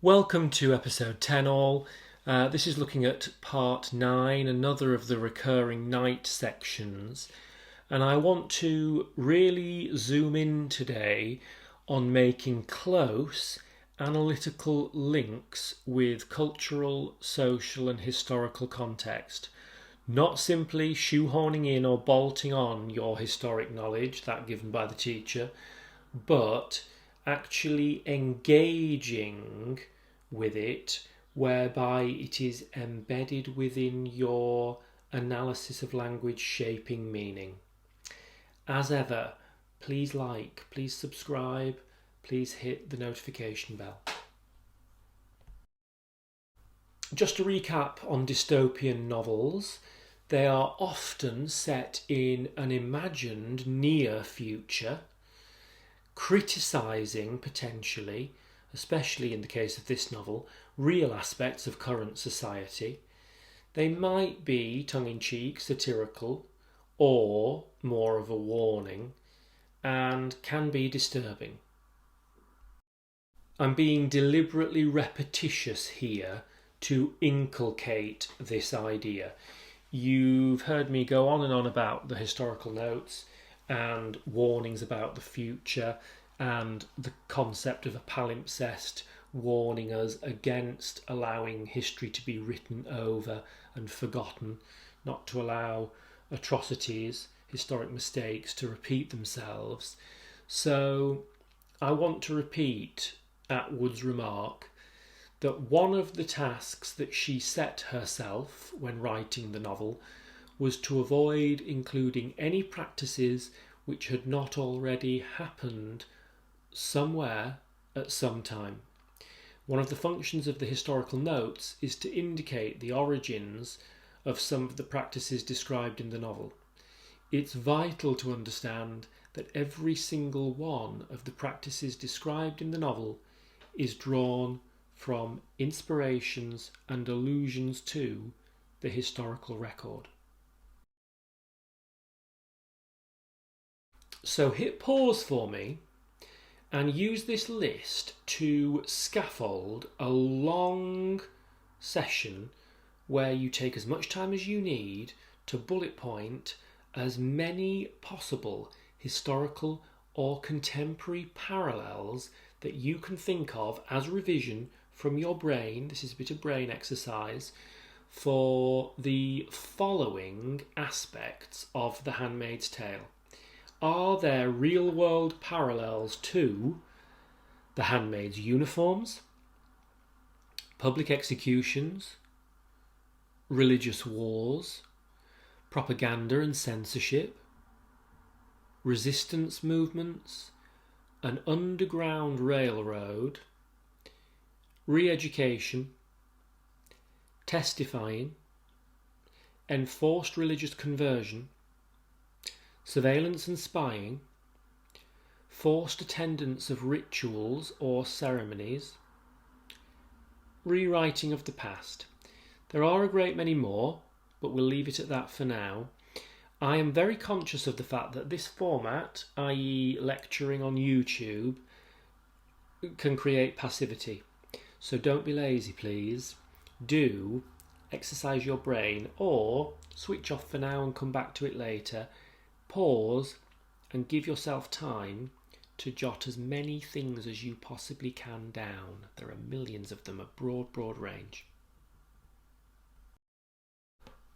Welcome to episode 10 all. This is looking at part 9, another of the recurring night sections. And I want to really zoom in today on making close analytical links with cultural, social and historical context. Not simply shoehorning in or bolting on your historic knowledge, that given by the teacher, but actually engaging with it, whereby it is embedded within your analysis of language shaping meaning. As ever, please like, please subscribe, please hit the notification bell. Just to recap on dystopian novels, they are often set in an imagined near future, criticising potentially, especially in the case of this novel, real aspects of current society. They might be tongue-in-cheek, satirical, or more of a warning, and can be disturbing. I'm being deliberately repetitious here to inculcate this idea. You've heard me go on and on about the historical notes and warnings about the future, and the concept of a palimpsest warning us against allowing history to be written over and forgotten, not to allow atrocities, historic mistakes to repeat themselves. So I want to repeat Atwood's remark that one of the tasks that she set herself when writing the novel was to avoid including any practices which had not already happened somewhere at some time. One of the functions of the historical notes is to indicate the origins of some of the practices described in the novel. It's vital to understand that every single one of the practices described in the novel is drawn from inspirations and allusions to the historical record. So hit pause for me and use this list to scaffold a long session where you take as much time as you need to bullet point as many possible historical or contemporary parallels that you can think of as revision from your brain. This is a bit of brain exercise for the following aspects of The Handmaid's Tale. Are there real-world parallels to the handmaids' uniforms, public executions, religious wars, propaganda and censorship, resistance movements, an underground railroad, re-education, testifying, enforced religious conversion, surveillance and spying, forced attendance of rituals or ceremonies, rewriting of the past. There are a great many more, but we'll leave it at that for now. I am very conscious of the fact that this format, i.e. lecturing on YouTube, can create passivity. So don't be lazy, please. Do exercise your brain, or switch off for now and come back to it later. Pause and give yourself time to jot as many things as you possibly can down. There are millions of them, a broad range.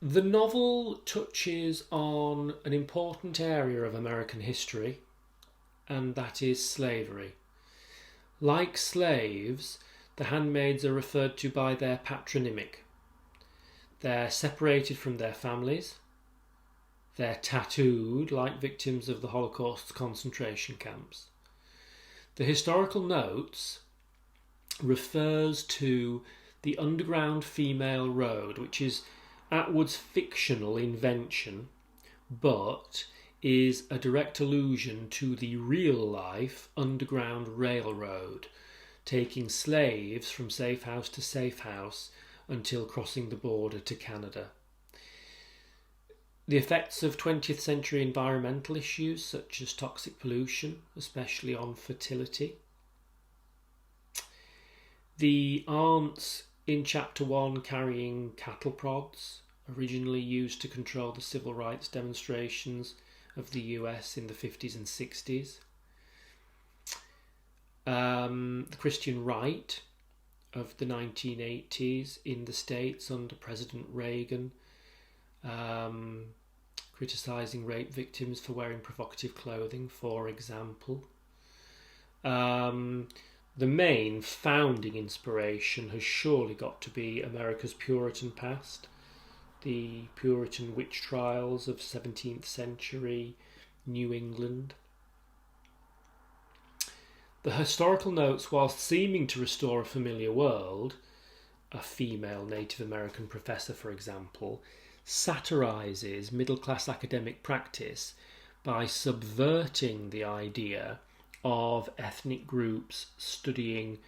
The novel touches on an important area of American history, and that is slavery. Like slaves, the handmaids are referred to by their patronymic. They're separated from their families. They're tattooed like victims of the Holocaust's concentration camps. The historical notes refers to the Underground Female Road, which is Atwood's fictional invention, but is a direct allusion to the real-life Underground Railroad, taking slaves from safe house to safe house until crossing the border to Canada. The effects of 20th century environmental issues such as toxic pollution, especially on fertility. The aunts in chapter 1 carrying cattle prods, originally used to control the civil rights demonstrations of the US in the 50s and 60s. The Christian right of the 1980s in the States under President Reagan, criticising rape victims for wearing provocative clothing, for example. The main founding inspiration has surely got to be America's Puritan past, the Puritan witch trials of 17th century New England. The historical notes, whilst seeming to restore a familiar world, a female Native American professor, for example, satirises middle-class academic practice by subverting the idea of ethnic groups studying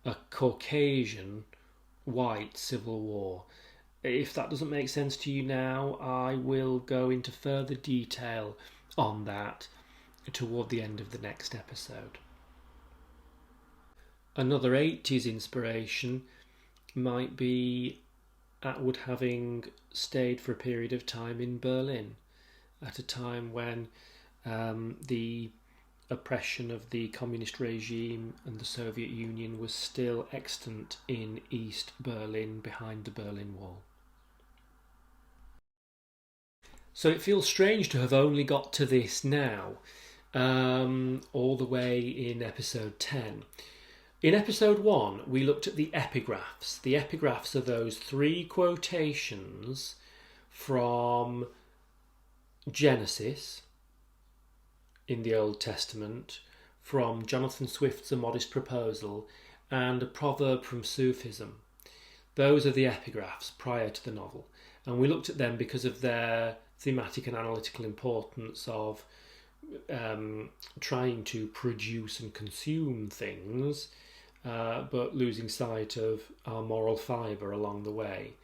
a Caucasian white civil war. If that doesn't make sense to you now, I will go into further detail on that toward the end of the next episode. Another 80s inspiration might be Atwood having stayed for a period of time in Berlin at a time when the oppression of the communist regime and the Soviet Union was still extant in East Berlin behind the Berlin Wall. So it feels strange to have only got to this now, all the way in episode 10. In episode 1, we looked at the epigraphs. The epigraphs are those 3 quotations from Genesis in the Old Testament, from Jonathan Swift's A Modest Proposal, and a proverb from Sufism. Those are the epigraphs prior to the novel. And we looked at them because of their thematic and analytical importance of trying to produce and consume things, but losing sight of our moral fibre along the way.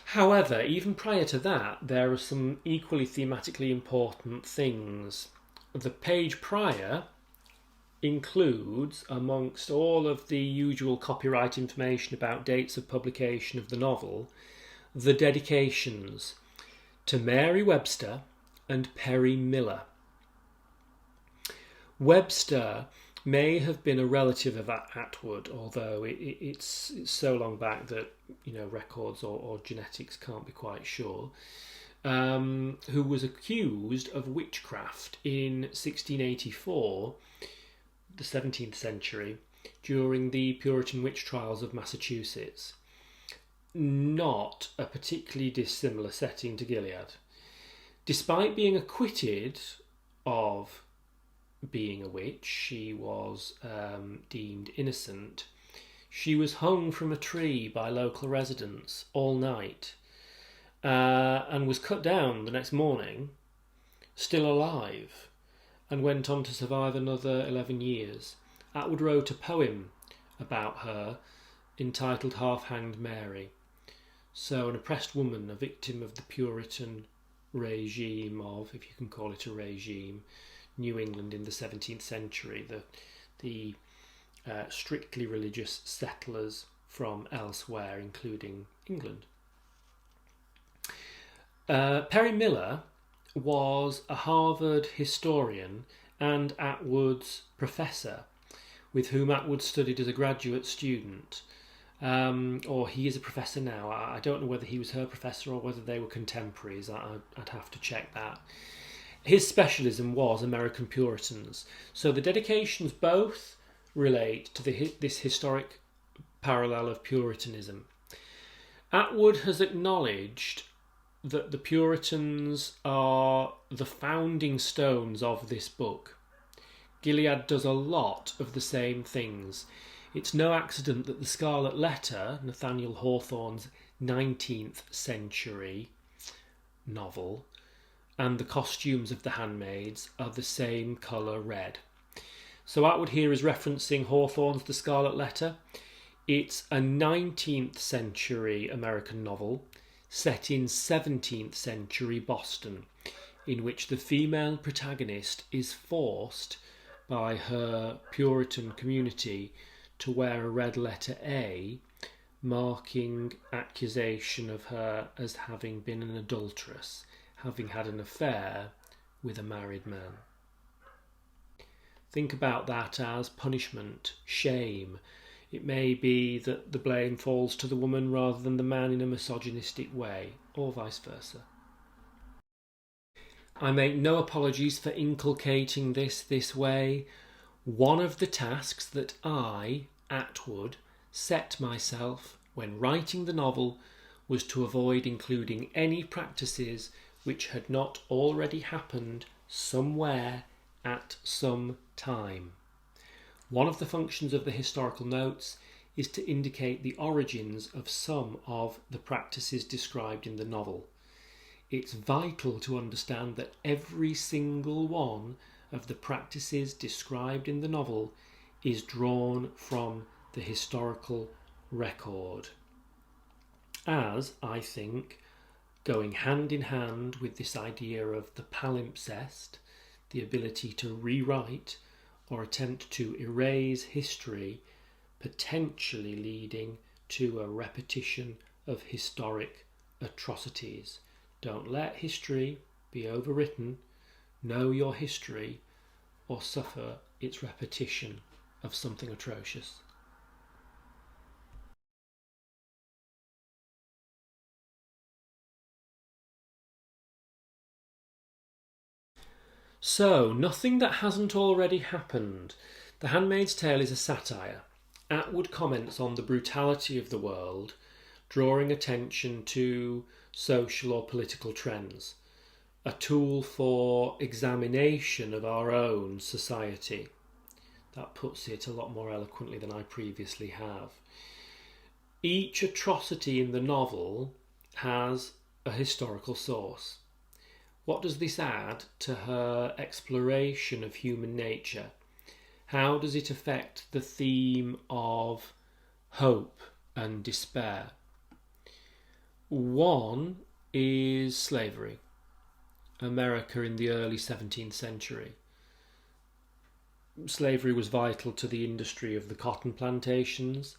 However, even prior to that, there are some equally thematically important things. The page prior includes, amongst all of the usual copyright information about dates of publication of the novel, the dedications to Mary Webster and Perry Miller. Webster may have been a relative of Atwood, although it's so long back that records or genetics can't be quite sure, who was accused of witchcraft in 1684, the 17th century, during the Puritan witch trials of Massachusetts. Not a particularly dissimilar setting to Gilead. Despite being acquitted of being a witch, she was deemed innocent. She was hung from a tree by local residents all night and was cut down the next morning, still alive, and went on to survive another 11 years. Atwood wrote a poem about her entitled Half-Hanged Mary. So an oppressed woman, a victim of the Puritan regime of, if you can call it a regime, New England in the 17th century, the strictly religious settlers from elsewhere, including England. Perry Miller was a Harvard historian and Atwood's professor, with whom Atwood studied as a graduate student. Or he is a professor now. I don't know whether he was her professor or whether they were contemporaries. I'd have to check that. His specialism was American Puritans. So the dedications both relate to this historic parallel of Puritanism. Atwood has acknowledged that the Puritans are the founding stones of this book. Gilead does a lot of the same things. It's no accident that the Scarlet Letter, Nathaniel Hawthorne's 19th century novel, and the costumes of the handmaids are the same colour red. So Atwood here is referencing Hawthorne's The Scarlet Letter. It's a 19th century American novel set in 17th century Boston, in which the female protagonist is forced by her Puritan community to wear a red letter A, marking accusation of her as having been an adulteress, having had an affair with a married man. Think about that as punishment, shame. It may be that the blame falls to the woman rather than the man in a misogynistic way, or vice versa. I make no apologies for inculcating this way. One of the tasks that I, Atwood, set myself when writing the novel was to avoid including any practices which had not already happened somewhere at some time. One of the functions of the historical notes is to indicate the origins of some of the practices described in the novel. It's vital to understand that every single one of the practices described in the novel is drawn from the historical record. As, I think, going hand in hand with this idea of the palimpsest, the ability to rewrite or attempt to erase history, potentially leading to a repetition of historic atrocities. Don't let history be overwritten. Know your history or suffer its repetition of something atrocious. So, nothing that hasn't already happened. The Handmaid's Tale is a satire. Atwood comments on the brutality of the world, drawing attention to social or political trends, a tool for examination of our own society. That puts it a lot more eloquently than I previously have. Each atrocity in the novel has a historical source. What does this add to her exploration of human nature? How does it affect the theme of hope and despair? One is slavery. America in the early 17th century. Slavery was vital to the industry of the cotton plantations.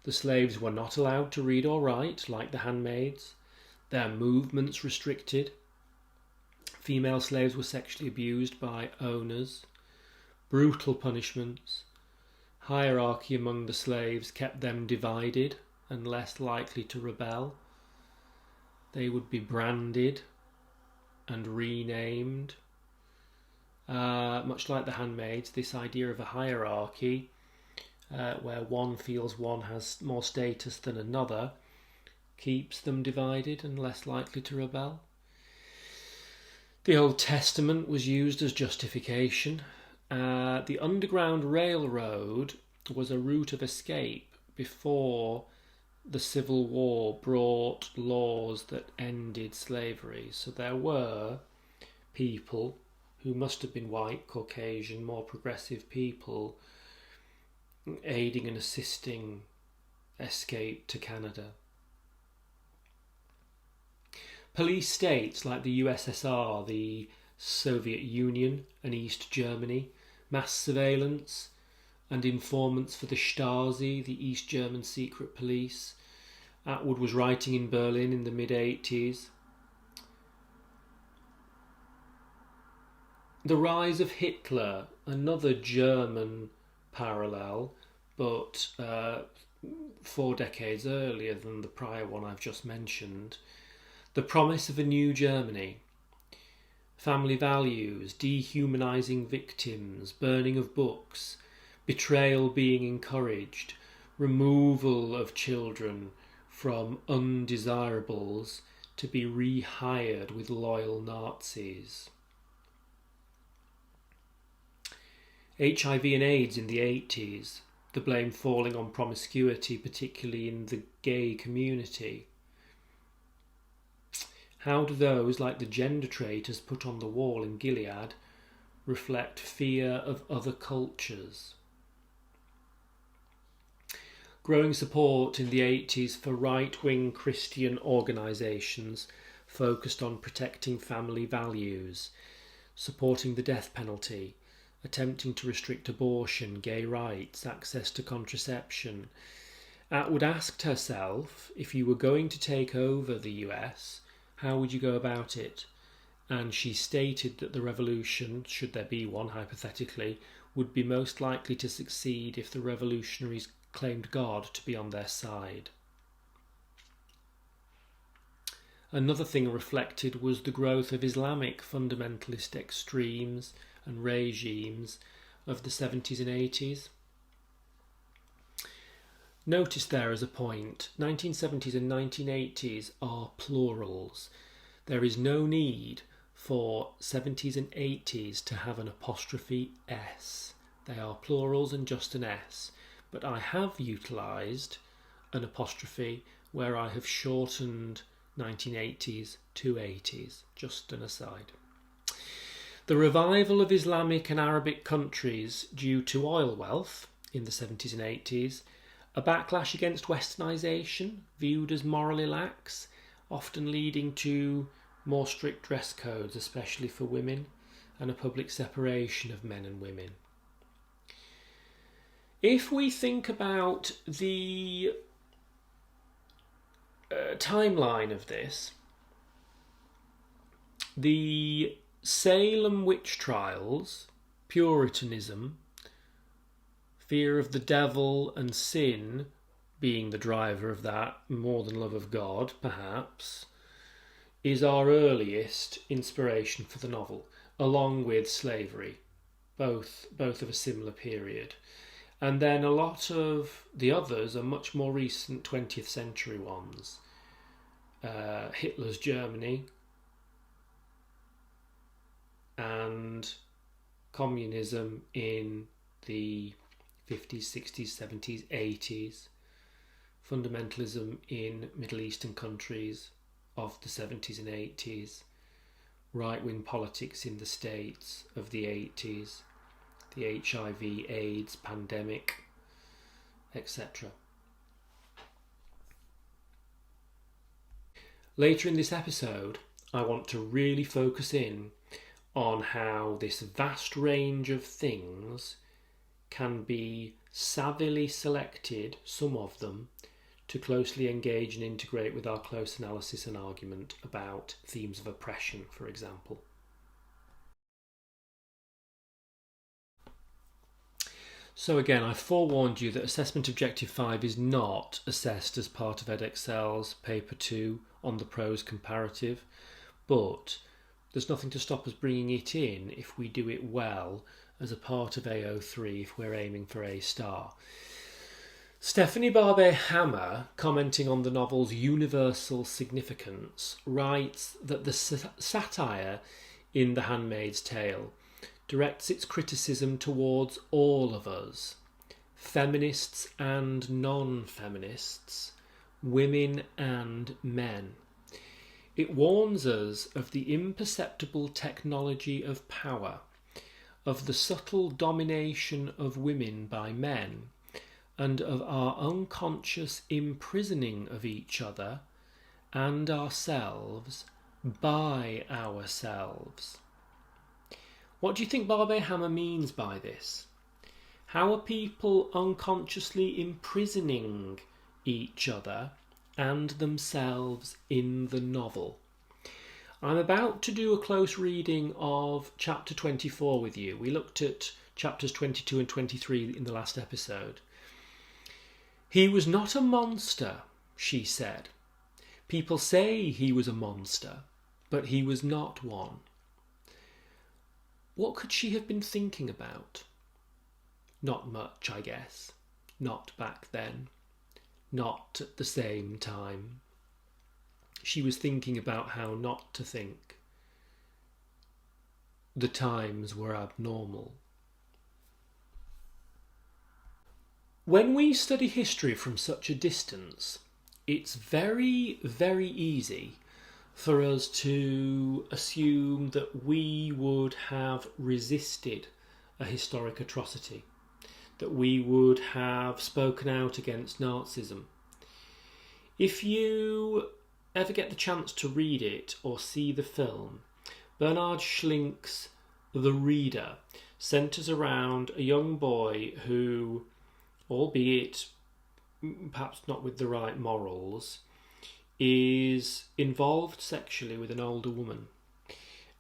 The slaves were not allowed to read or write like the handmaids. Their movements restricted. Female slaves were sexually abused by owners. Brutal punishments. Hierarchy among the slaves kept them divided and less likely to rebel. They would be branded and renamed. Much like the handmaids, this idea of a hierarchy where one feels one has more status than another keeps them divided and less likely to rebel. The Old Testament was used as justification. The Underground Railroad was a route of escape before the Civil War brought laws that ended slavery. So there were people who must have been white, Caucasian, more progressive people aiding and assisting escape to Canada. Police states like the USSR, the Soviet Union and East Germany, mass surveillance and informants for the Stasi, the East German secret police. Atwood was writing in Berlin in the mid-80s. The rise of Hitler, another German parallel, but 4 decades earlier than the prior one I've just mentioned. The promise of a new Germany. Family values, dehumanising victims, burning of books, betrayal being encouraged, removal of children from undesirables to be rehired with loyal Nazis. HIV and AIDS in the 80s, the blame falling on promiscuity, particularly in the gay community. How do those, like the gender traitors put on the wall in Gilead, reflect fear of other cultures? Growing support in the 80s for right-wing Christian organisations focused on protecting family values, supporting the death penalty, attempting to restrict abortion, gay rights, access to contraception. Atwood asked herself, if you were going to take over the US, how would you go about it? And she stated that the revolution, should there be one hypothetically, would be most likely to succeed if the revolutionaries claimed God to be on their side. Another thing reflected was the growth of Islamic fundamentalist extremes and regimes of the 70s and 80s. Notice there as a point, 1970s and 1980s are plurals. There is no need for 70s and 80s to have an apostrophe S. They are plurals and just an S. But I have utilised an apostrophe where I have shortened 1980s to 80s, just an aside. The revival of Islamic and Arabic countries due to oil wealth in the 70s and 80s, a backlash against westernisation viewed as morally lax, often leading to more strict dress codes, especially for women, and a public separation of men and women. If we think about the timeline of this, the Salem witch trials, Puritanism, fear of the devil and sin being the driver of that, more than love of God, perhaps, is our earliest inspiration for the novel, along with slavery, both of a similar period. And then a lot of the others are much more recent 20th century ones. Hitler's Germany and communism in the 50s, 60s, 70s, 80s. Fundamentalism in Middle Eastern countries of the 70s and 80s. Right-wing politics in the States of the 80s. The HIV, AIDS, pandemic, etc. Later in this episode, I want to really focus in on how this vast range of things can be savvily selected, some of them, to closely engage and integrate with our close analysis and argument about themes of oppression, for example. So again, I forewarned you that Assessment Objective 5 is not assessed as part of Edexcel's Paper 2 on the prose comparative, but there's nothing to stop us bringing it in if we do it well as a part of AO3 if we're aiming for A star. Stephanie Barbet-Hammer, commenting on the novel's universal significance, writes that the satire in The Handmaid's Tale directs its criticism towards all of us, feminists and non-feminists, women and men. It warns us of the imperceptible technology of power, of the subtle domination of women by men, and of our unconscious imprisoning of each other and ourselves by ourselves. What do you think Barbet-Hammer means by this? How are people unconsciously imprisoning each other and themselves in the novel? I'm about to do a close reading of chapter 24 with you. We looked at chapters 22 and 23 in the last episode. He was not a monster, she said. People say he was a monster, but he was not one. What could she have been thinking about? Not much, I guess. Not back then. Not at the same time. She was thinking about how not to think. The times were abnormal. When we study history from such a distance, it's very, very easy for us to assume that we would have resisted a historic atrocity, that we would have spoken out against Nazism. If you ever get the chance to read it or see the film, Bernhard Schlink's The Reader centres around a young boy who, albeit perhaps not with the right morals, is involved sexually with an older woman.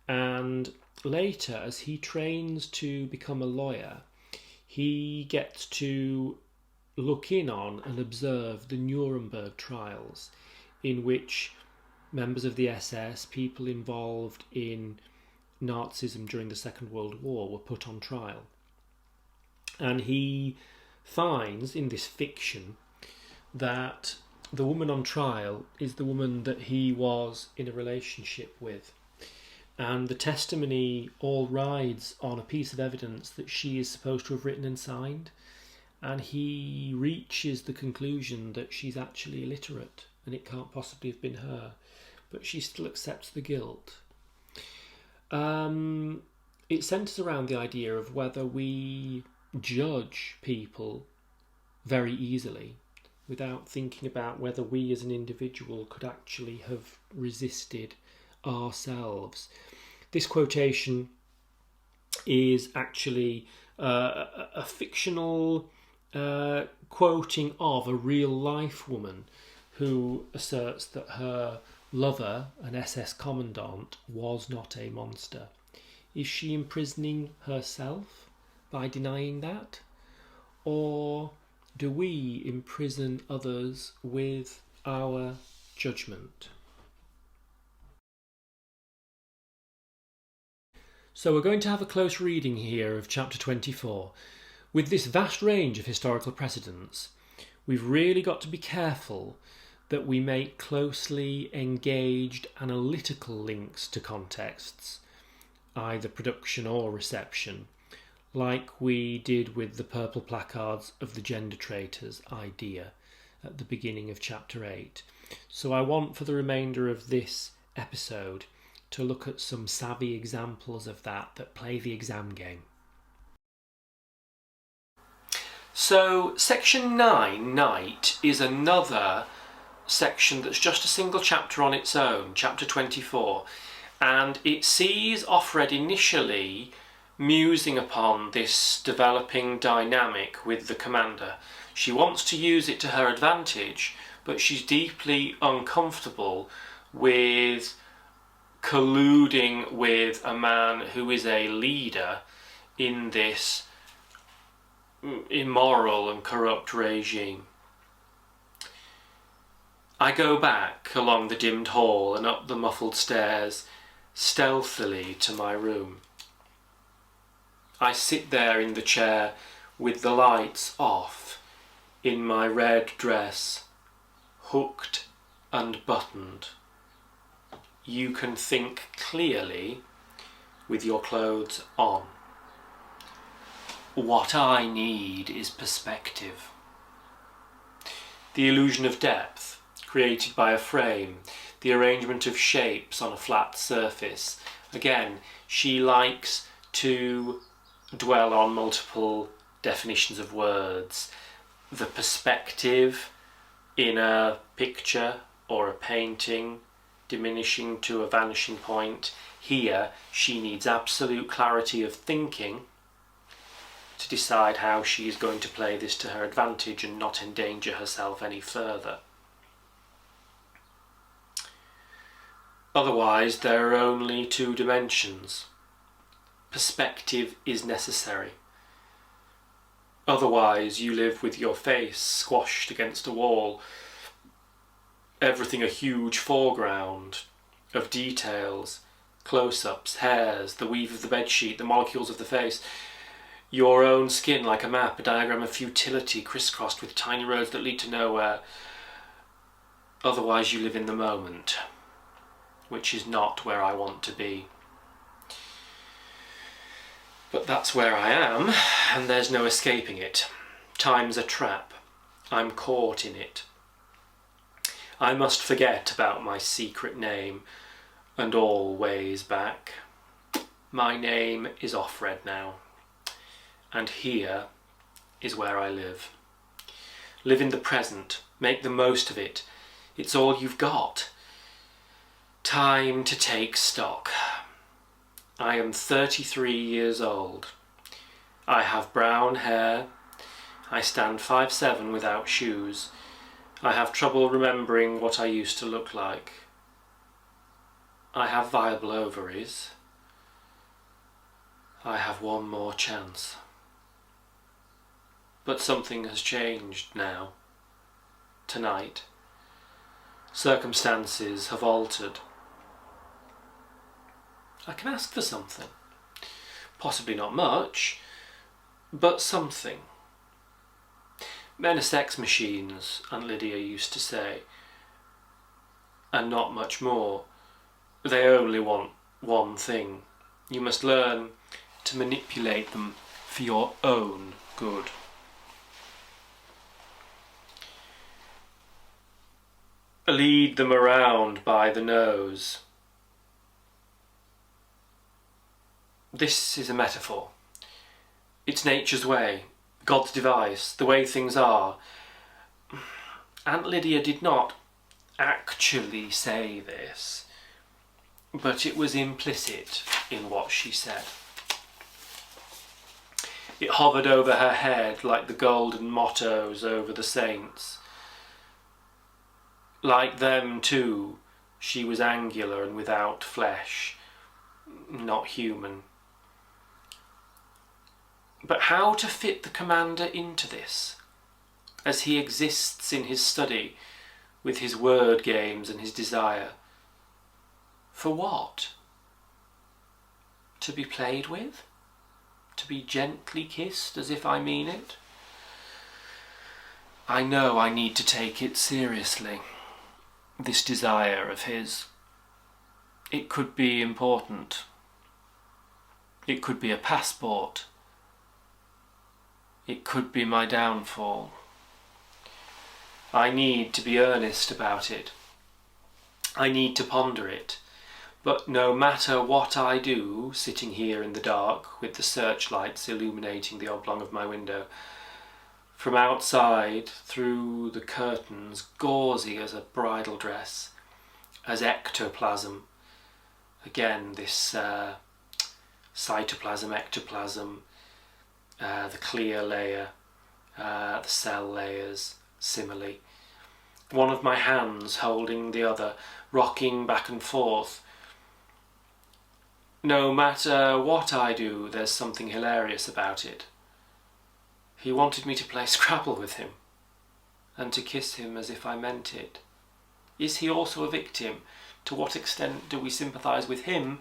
And later, as he trains to become a lawyer, he gets to look in on and observe the Nuremberg trials, in which members of the SS, people involved in Nazism during the Second World War, were put on trial. And he finds in this fiction that the woman on trial is the woman that he was in a relationship with. And the testimony all rides on a piece of evidence that she is supposed to have written and signed. And he reaches the conclusion that she's actually illiterate and it can't possibly have been her. But she still accepts the guilt. It centres around the idea of whether we judge people very easily without thinking about whether we as an individual could actually have resisted ourselves. This quotation is actually a fictional quoting of a real life woman who asserts that her lover, an SS commandant, was not a monster. Is she imprisoning herself by denying that? Or do we imprison others with our judgment? So we're going to have a close reading here of chapter 24. With this vast range of historical precedents, we've really got to be careful that we make closely engaged analytical links to contexts, either production or reception, like we did with the purple placards of the gender traitors idea at the beginning of chapter 8. So I want for the remainder of this episode to look at some savvy examples of that play the exam game. So section 9, Night, is another section that's just a single chapter on its own, chapter 24, and it sees Offred initially musing upon this developing dynamic with the commander. She wants to use it to her advantage, but she's deeply uncomfortable with colluding with a man who is a leader in this immoral and corrupt regime. I go back along the dimmed hall and up the muffled stairs stealthily to my room. I sit there in the chair with the lights off, in my red dress, hooked and buttoned. You can think clearly with your clothes on. What I need is perspective. The illusion of depth, created by a frame, the arrangement of shapes on a flat surface. Again, she likes to dwell on multiple definitions of words. The perspective in a picture or a painting, diminishing to a vanishing point. Here, she needs absolute clarity of thinking to decide how she is going to play this to her advantage and not endanger herself any further. Otherwise, there are only two dimensions. Perspective is necessary. Otherwise, you live with your face squashed against a wall, everything a huge foreground of details, close-ups, hairs, the weave of the bedsheet, the molecules of the face, your own skin like a map, a diagram of futility crisscrossed with tiny roads that lead to nowhere. Otherwise, you live in the moment, which is not where I want to be. But that's where I am, and there's no escaping it. Time's a trap. I'm caught in it. I must forget about my secret name and all ways back. My name is Offred now, and here is where I live. Live in the present, make the most of it. It's all you've got. Time to take stock. I am 33 years old. I have brown hair. I stand 5'7" without shoes. I have trouble remembering what I used to look like. I have viable ovaries. I have one more chance. But something has changed now. Tonight. Circumstances have altered. I can ask for something. Possibly not much, but something. Men are sex machines, Aunt Lydia used to say, and not much more. They only want one thing. You must learn to manipulate them for your own good. Lead them around by the nose. This is a metaphor. It's nature's way, God's device, the way things are. Aunt Lydia did not actually say this, but it was implicit in what she said. It hovered over her head like the golden mottos over the saints. Like them too, she was angular and without flesh, not human. But how to fit the commander into this, as he exists in his study, with his word games and his desire? For what? To be played with? To be gently kissed as if I mean it? I know I need to take it seriously, this desire of his. It could be important. It could be a passport. It could be my downfall. I need to be earnest about it. I need to ponder it. But no matter what I do, sitting here in the dark with the searchlights illuminating the oblong of my window, from outside, through the curtains, gauzy as a bridal dress, as ectoplasm, again this cytoplasm, ectoplasm, the clear layer, the cell layers, simile. One of my hands holding the other, rocking back and forth. No matter what I do, there's something hilarious about it. He wanted me to play Scrabble with him, and to kiss him as if I meant it. Is he also a victim? To what extent do we sympathise with him,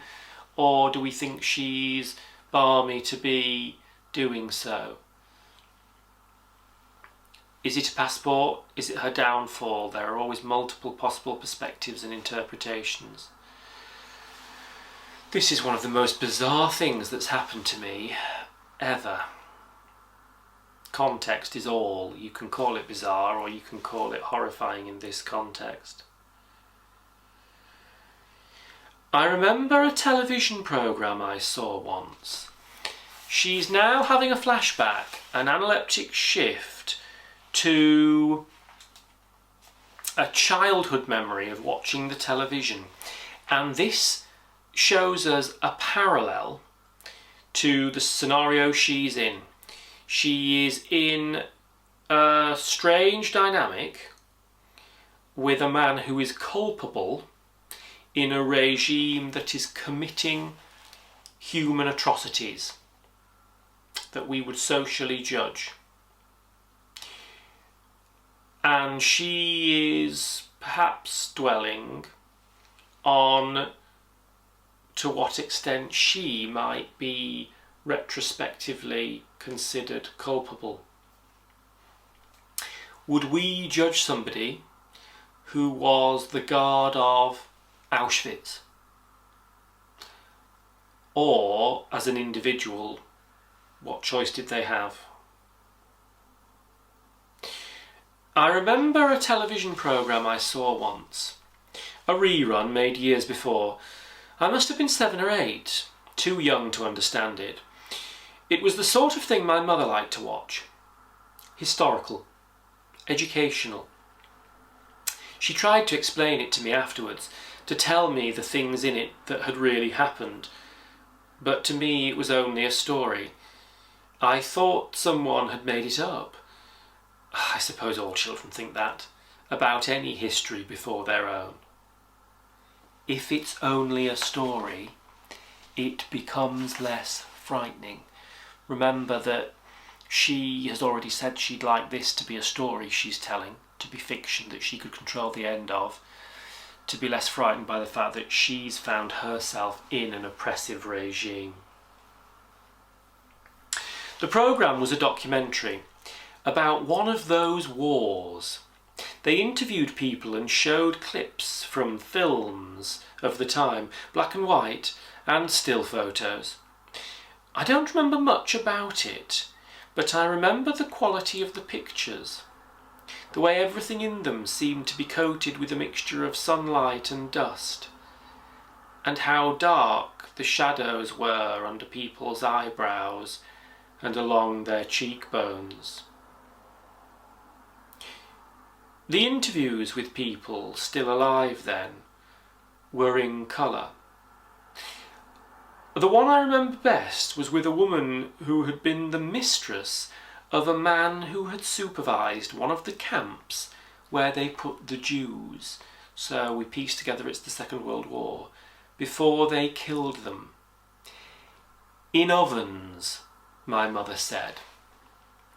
or do we think she's balmy to be doing so? Is it a passport? Is it her downfall? There are always multiple possible perspectives and interpretations. This is one of the most bizarre things that's happened to me ever. Context is all. You can call it bizarre or you can call it horrifying in this context. I remember a television programme I saw once. She's now having a flashback, an analytic shift to a childhood memory of watching the television. And this shows us a parallel to the scenario she's in. She is in a strange dynamic with a man who is culpable in a regime that is committing human atrocities that we would socially judge. And she is perhaps dwelling on to what extent she might be retrospectively considered culpable. Would we judge somebody who was the guard of Auschwitz? Or, as an individual, what choice did they have? I remember a television programme I saw once, a rerun made years before. I must have been 7 or 8, too young to understand it. It was the sort of thing my mother liked to watch. Historical, educational. She tried to explain it to me afterwards, to tell me the things in it that had really happened, but to me it was only a story. I thought someone had made it up. I suppose all children think that about any history before their own. If it's only a story, it becomes less frightening. Remember that she has already said she'd like this to be a story she's telling, to be fiction that she could control the end of, to be less frightened by the fact that she's found herself in an oppressive regime. The programme was a documentary about one of those wars. They interviewed people and showed clips from films of the time, black and white and still photos. I don't remember much about it, but I remember the quality of the pictures, the way everything in them seemed to be coated with a mixture of sunlight and dust, and how dark the shadows were under people's eyebrows and along their cheekbones. The interviews with people still alive then were in colour. The one I remember best was with a woman who had been the mistress of a man who had supervised one of the camps where they put the Jews, so we piece together it's the Second World War, before they killed them. In ovens, my mother said.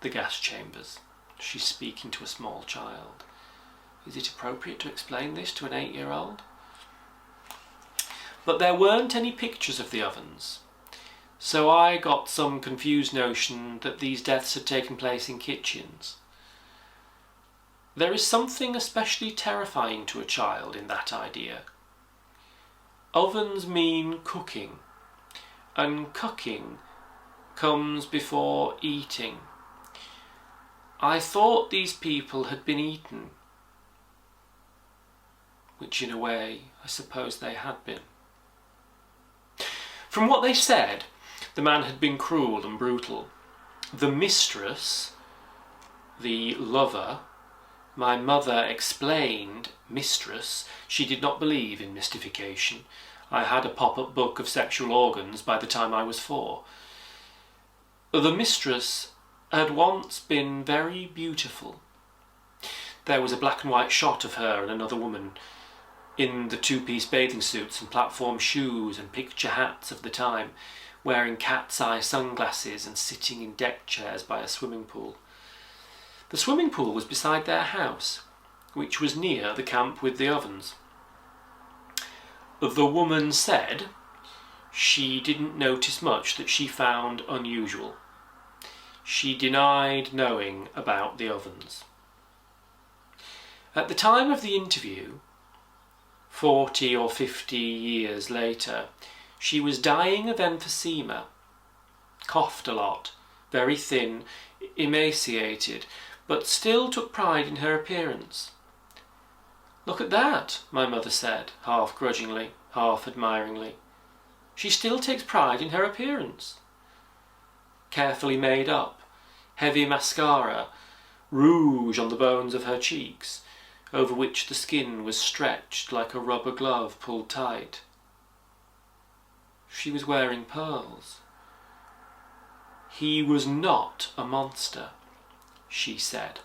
The gas chambers. She's speaking to a small child. Is it appropriate to explain this to an 8-year-old? But there weren't any pictures of the ovens, so I got some confused notion that these deaths had taken place in kitchens. There is something especially terrifying to a child in that idea. Ovens mean cooking, and cooking comes before eating. I thought these people had been eaten, which in a way I suppose they had been. From what they said, the man had been cruel and brutal. The mistress, the lover, my mother explained, mistress, she did not believe in mystification. I had a pop-up book of sexual organs by the time I was 4. The mistress had once been very beautiful. There was a black and white shot of her and another woman in the 2-piece bathing suits and platform shoes and picture hats of the time, wearing cat's eye sunglasses and sitting in deck chairs by a swimming pool. The swimming pool was beside their house, which was near the camp with the ovens. The woman said she didn't notice much that she found unusual. She denied knowing about the ovens. At the time of the interview, 40 or 50 years later, she was dying of emphysema, coughed a lot, very thin, emaciated, but still took pride in her appearance. "Look at that," my mother said, half grudgingly, half admiringly. "She still takes pride in her appearance." Carefully made up, heavy mascara, rouge on the bones of her cheeks, over which the skin was stretched like a rubber glove pulled tight. She was wearing pearls. "He was not a monster," she said.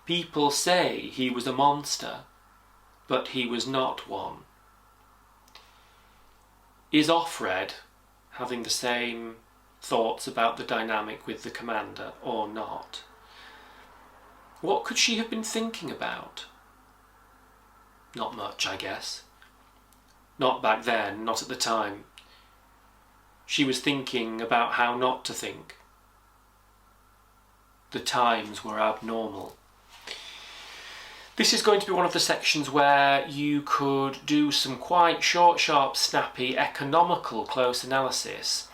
"People say he was a monster, but he was not one." Is Offred having the same thoughts about the dynamic with the commander or not? What could she have been thinking about? Not much, I guess. Not back then, not at the time. She was thinking about how not to think. The times were abnormal. This is going to be one of the sections where you could do some quite short, sharp, snappy, economical close analysis,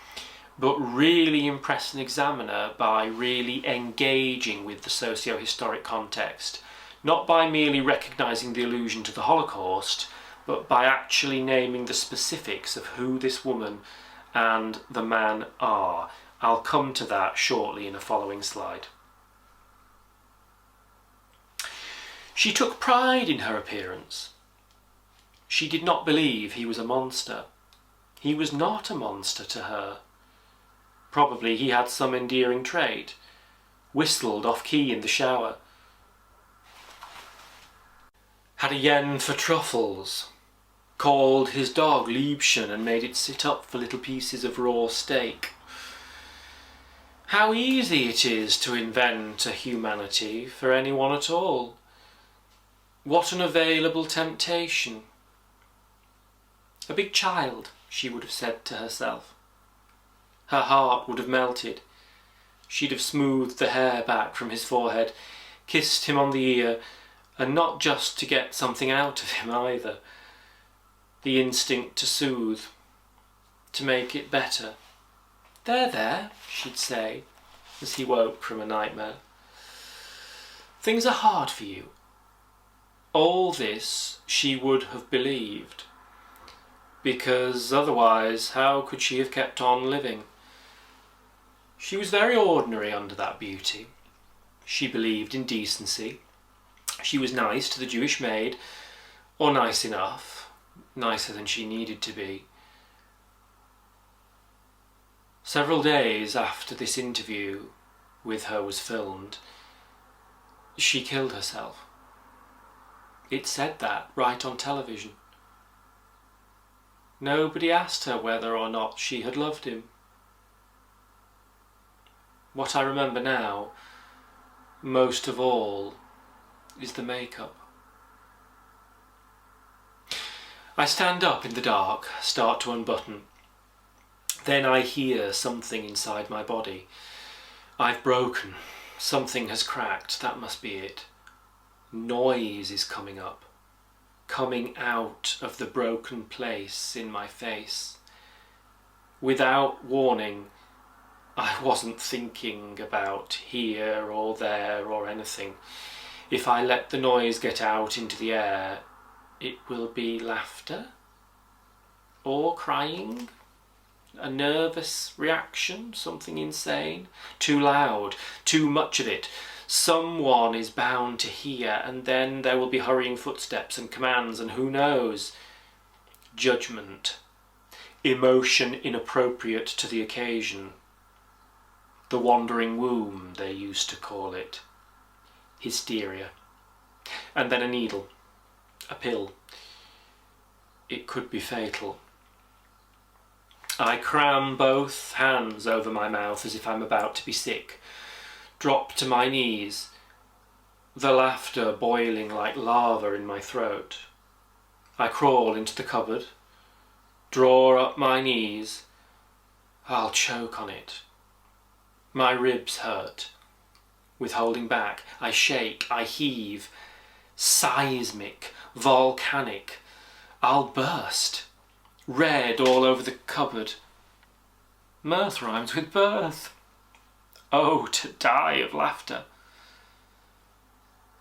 but really impress an examiner by really engaging with the socio-historic context, not by merely recognising the allusion to the Holocaust, but by actually naming the specifics of who this woman and the man are. I'll come to that shortly in a following slide. She took pride in her appearance. She did not believe he was a monster. He was not a monster to her. Probably he had some endearing trait. Whistled off-key in the shower. Had a yen for truffles. Called his dog Liebchen and made it sit up for little pieces of raw steak. How easy it is to invent a humanity for anyone at all. What an available temptation. A big child, she would have said to herself. Her heart would have melted. She'd have smoothed the hair back from his forehead, kissed him on the ear, and not just to get something out of him either. The instinct to soothe, to make it better. There, she'd say, as he woke from a nightmare. Things are hard for you. All this she would have believed, because otherwise how could she have kept on living? She was very ordinary under that beauty. She believed in decency. She was nice to the Jewish maid, or nice enough, nicer than she needed to be. Several days after this interview with her was filmed, she killed herself. It said that right on television. Nobody asked her whether or not she had loved him. What I remember now, most of all, is the makeup. I stand up in the dark, start to unbutton. Then I hear something inside my body. I've broken. Something has cracked. That must be it. Noise is coming up. Coming out of the broken place in my face. Without warning, I wasn't thinking about here or there or anything. If I let the noise get out into the air, it will be laughter? Or crying? A nervous reaction, something insane, too loud, too much of it. Someone is bound to hear, and then there will be hurrying footsteps and commands, and who knows? Judgment, emotion inappropriate to the occasion, the wandering womb, they used to call it, hysteria, and then a needle, a pill. It could be fatal. I cram both hands over my mouth as if I'm about to be sick, drop to my knees, the laughter boiling like lava in my throat. I crawl into the cupboard, draw up my knees. I'll choke on it. My ribs hurt. With holding back, I shake, I heave. Seismic, volcanic. I'll burst. Red all over the cupboard. Mirth rhymes with birth. Oh, to die of laughter.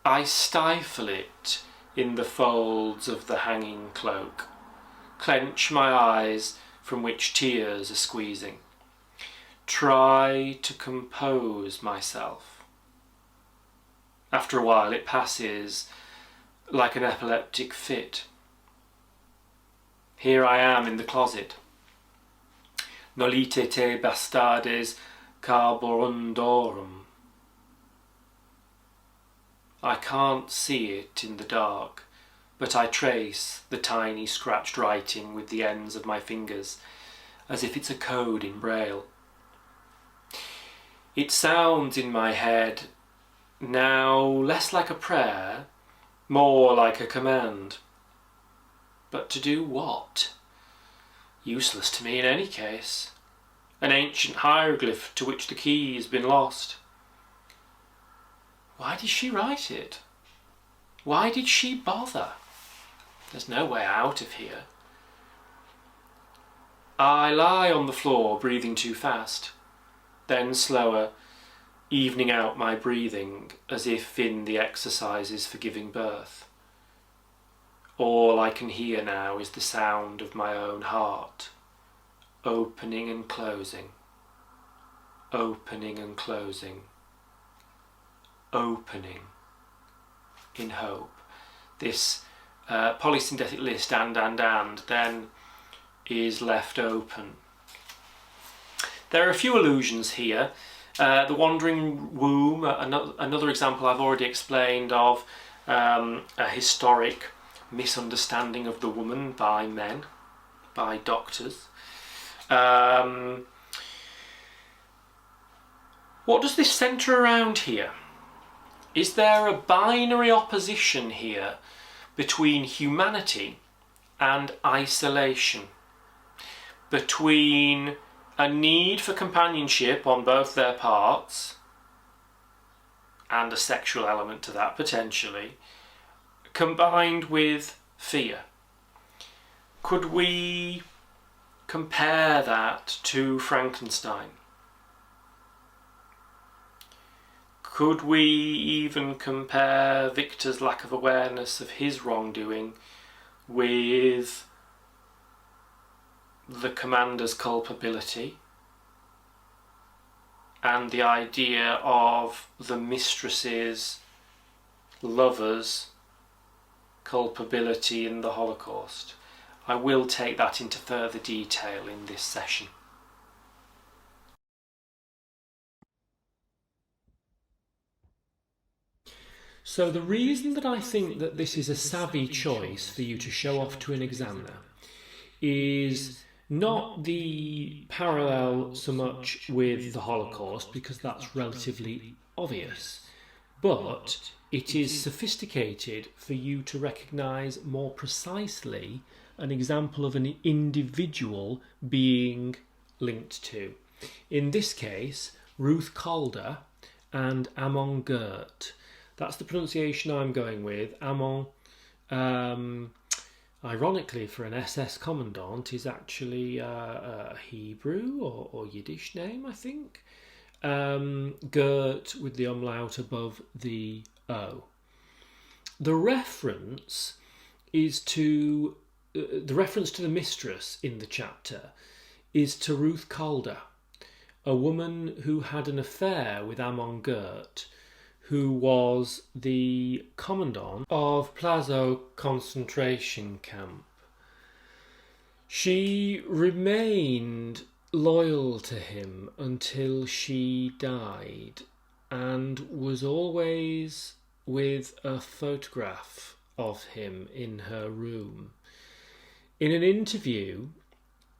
I stifle it in the folds of the hanging cloak, clench my eyes from which tears are squeezing, try to compose myself. After a while it passes like an epileptic fit. Here I am in the closet. Nolite te bastardes carborundorum. I can't see it in the dark, but I trace the tiny scratched writing with the ends of my fingers, as if it's a code in Braille. It sounds in my head now less like a prayer, more like a command. But to do what? Useless to me in any case. An ancient hieroglyph to which the key has been lost. Why did she write it? Why did she bother? There's no way out of here. I lie on the floor, breathing too fast, then slower, evening out my breathing as if in the exercises for giving birth. All I can hear now is the sound of my own heart, opening and closing, opening and closing, opening in hope. This polysynthetic list and then is left open. There are a few allusions here. The Wandering Womb, another example I've already explained of a historic misunderstanding of the woman by men, by doctors. What does this centre around here? Is there a binary opposition here between humanity and isolation? Between a need for companionship on both their parts and a sexual element to that potentially, combined with fear? Could we compare that to Frankenstein? Could we even compare Victor's lack of awareness of his wrongdoing with the commander's culpability and the idea of the mistress's lover's culpability in the Holocaust? I will take that into further detail in this session. So the reason that I think that this is a savvy choice for you to show off to an examiner is not the parallel so much with the Holocaust, because that's relatively obvious, but it is sophisticated for you to recognise more precisely an example of an individual being linked to. In this case, Ruth Calder and Amon Gert. That's the pronunciation I'm going with. Amon, ironically for an SS commandant, is actually a Hebrew or Yiddish name, I think. Gert with the umlaut above the O. The reference is to the mistress in the chapter is to Ruth Calder, a woman who had an affair with Amon Gert, who was the commandant of Plazow concentration camp. She remained loyal to him until she died, and was always with a photograph of him in her room. In an interview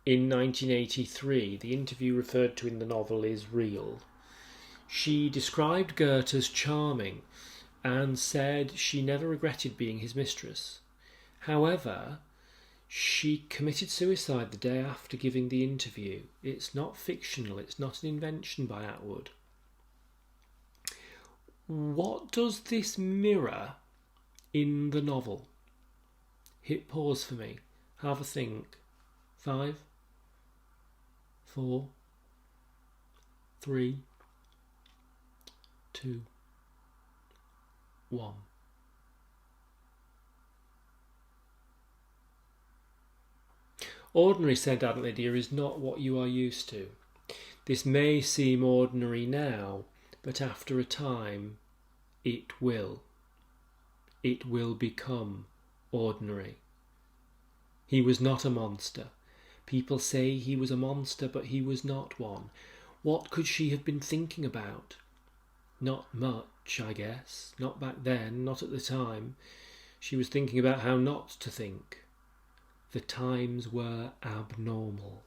in 1983, the interview referred to in the novel is real, she described Gert as charming and said she never regretted being his mistress. However, she committed suicide the day after giving the interview. It's not fictional, it's not an invention by Atwood. What does this mirror in the novel? Hit pause for me. Have a think. 5, 4, 3, 2, 1. Ordinary, said Aunt Lydia, is not what you are used to. This may seem ordinary now, but after a time it will. It will become ordinary. He was not a monster. People say he was a monster, but he was not one. What could she have been thinking about? Not much, I guess. Not back then, not at the time. She was thinking about how not to think. The times were abnormal.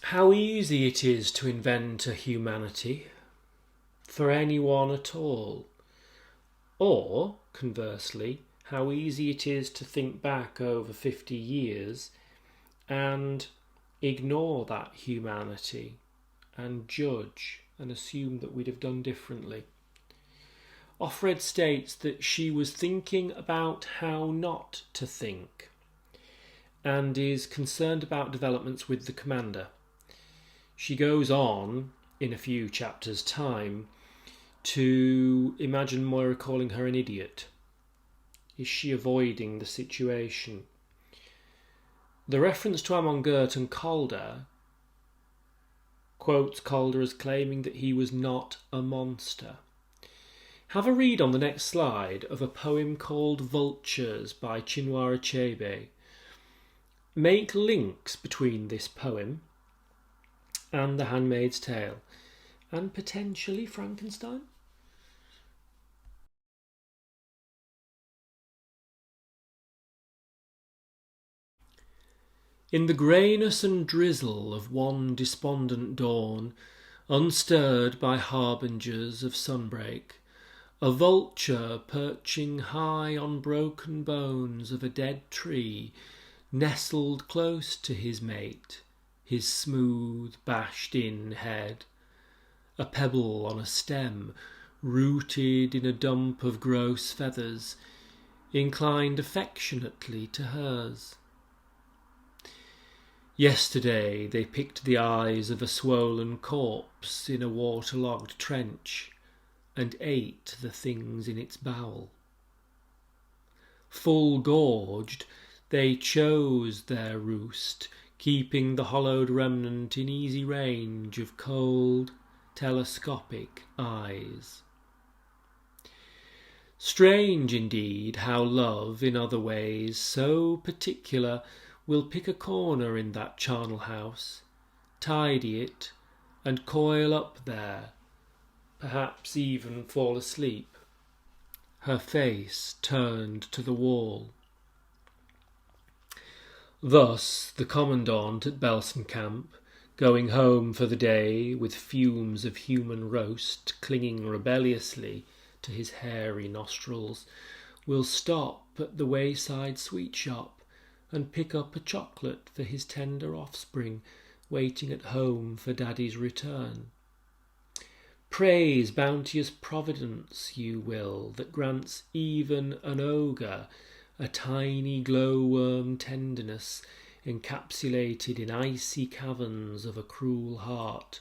How easy it is to invent a humanity for anyone at all. Or, conversely, how easy it is to think back over 50 years and ignore that humanity and judge and assume that we'd have done differently. Offred states that she was thinking about how not to think and is concerned about developments with the commander. She goes on, in a few chapters' time, to imagine Moira calling her an idiot. Is she avoiding the situation? The reference to Amon Gert and Calder quotes Calder as claiming that he was not a monster. Have a read on the next slide of a poem called Vultures by Chinua Achebe. make links between this poem and The Handmaid's Tale, and potentially Frankenstein. In the greyness and drizzle of one despondent dawn, unstirred by harbingers of sunbreak, a vulture perching high on broken bones of a dead tree nestled close to his mate, his smooth bashed-in head. A pebble on a stem, rooted in a dump of gross feathers, inclined affectionately to hers. Yesterday they picked the eyes of a swollen corpse in a waterlogged trench, and ate the things in its bowel. Full gorged, they chose their roost, keeping the hollowed remnant in easy range of cold, telescopic eyes. Strange indeed how love, in other ways so particular, will pick a corner in that charnel house, tidy it, and coil up there, perhaps even fall asleep, her face turned to the wall. Thus the commandant at Belsen Camp, going home for the day with fumes of human roast clinging rebelliously to his hairy nostrils, will stop at the wayside sweet shop and pick up a chocolate for his tender offspring waiting at home for Daddy's return. Praise bounteous Providence, you will, that grants even an ogre a tiny glowworm tenderness encapsulated in icy caverns of a cruel heart,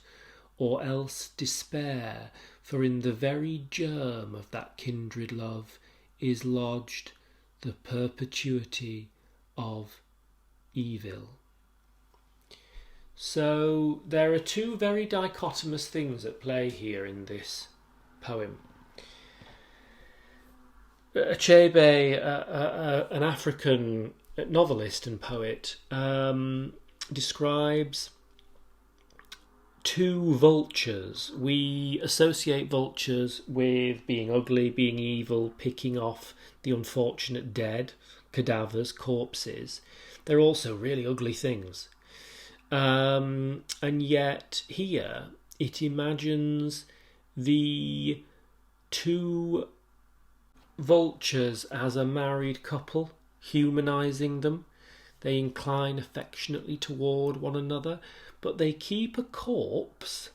or else despair, for in the very germ of that kindred love is lodged the perpetuity of evil. So there are two very dichotomous things at play here in this poem. Achebe, an African novelist and poet, describes two vultures. We associate vultures with being ugly, being evil, picking off the unfortunate dead, cadavers, corpses. They're also really ugly things. And yet here it imagines the two vultures as a married couple, humanizing them. They incline affectionately toward one another, but they keep a corpse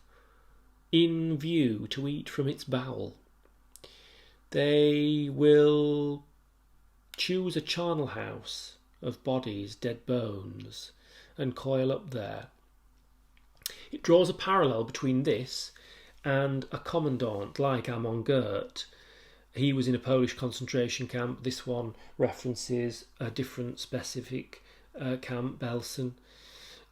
in view to eat from its bowel. They will choose a charnel house of bodies, dead bones, and coil up there. It draws a parallel between this and a commandant like Amon Gert. He was in a Polish concentration camp. This one references a different specific camp, Belsen.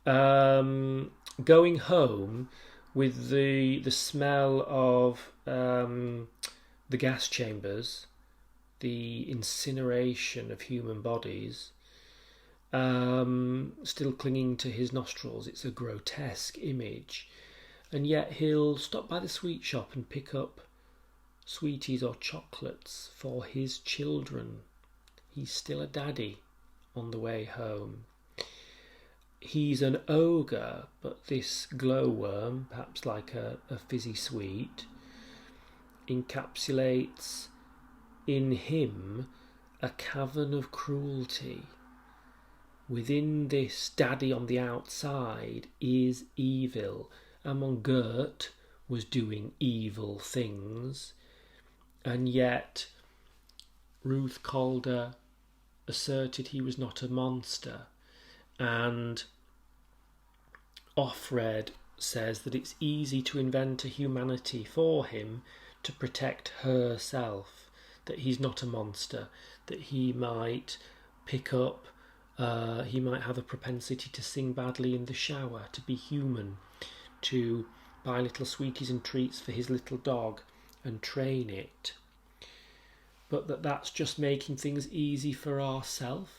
Going home with the smell of the gas chambers, the incineration of human bodies, still clinging to his nostrils. It's a grotesque image. And yet he'll stop by the sweet shop and pick up sweeties or chocolates for his children. He's still a daddy on the way home. He's an ogre, but this glowworm, perhaps like a fizzy sweet, encapsulates in him a cavern of cruelty. Within this daddy on the outside is evil. Amon Gert was doing evil things, and yet Ruth Calder asserted he was not a monster, and Offred says that it's easy to invent a humanity for him to protect herself, that he's not a monster, that he might pick up, he might have a propensity to sing badly in the shower, to be human, to buy little sweeties and treats for his little dog and train it, but that's just making things easy for ourselves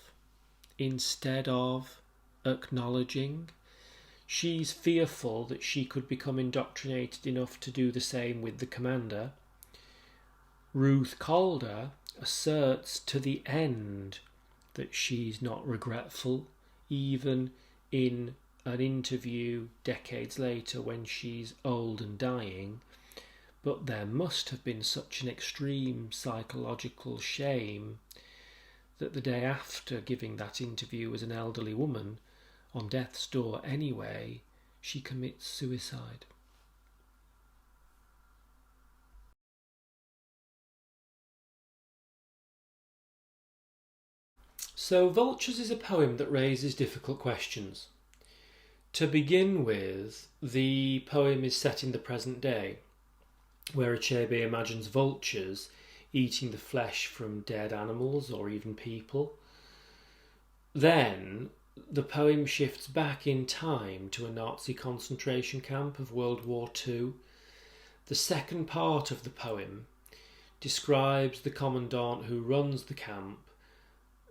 instead of acknowledging. She's fearful that she could become indoctrinated enough to do the same with the commander. Ruth Calder asserts to the end that she's not regretful, even in an interview decades later when she's old and dying. But there must have been such an extreme psychological shame that the day after giving that interview as an elderly woman, on death's door anyway, she commits suicide. So Vultures is a poem that raises difficult questions. To begin with, the poem is set in the present day, where Achebe imagines vultures eating the flesh from dead animals or even people. Then the poem shifts back in time to a Nazi concentration camp of World War II. The second part of the poem describes the commandant who runs the camp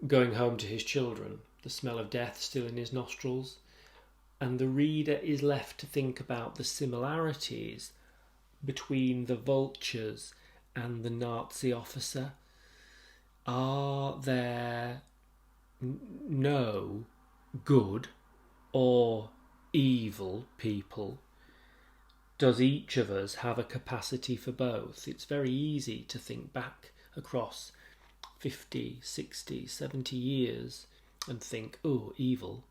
going home to his children, the smell of death still in his nostrils, and the reader is left to think about the similarities between the vultures and the Nazi officer. Are there no good or evil people? Does each of us have a capacity for both? It's very easy to think back across 50, 60, 70 years and think, oh, evil.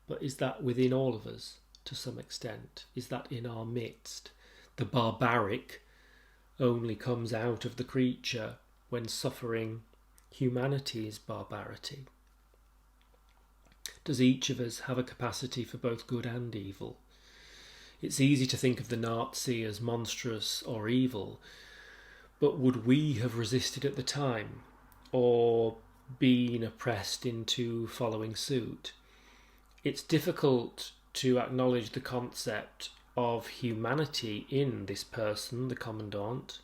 But is that within all of us to some extent? Is that in our midst? The barbaric only comes out of the creature when suffering humanity's barbarity. Does each of us have a capacity for both good and evil? It's easy to think of the Nazi as monstrous or evil, but would we have resisted at the time, or been oppressed into following suit? It's difficult to acknowledge the concept of humanity in this person, the commandant,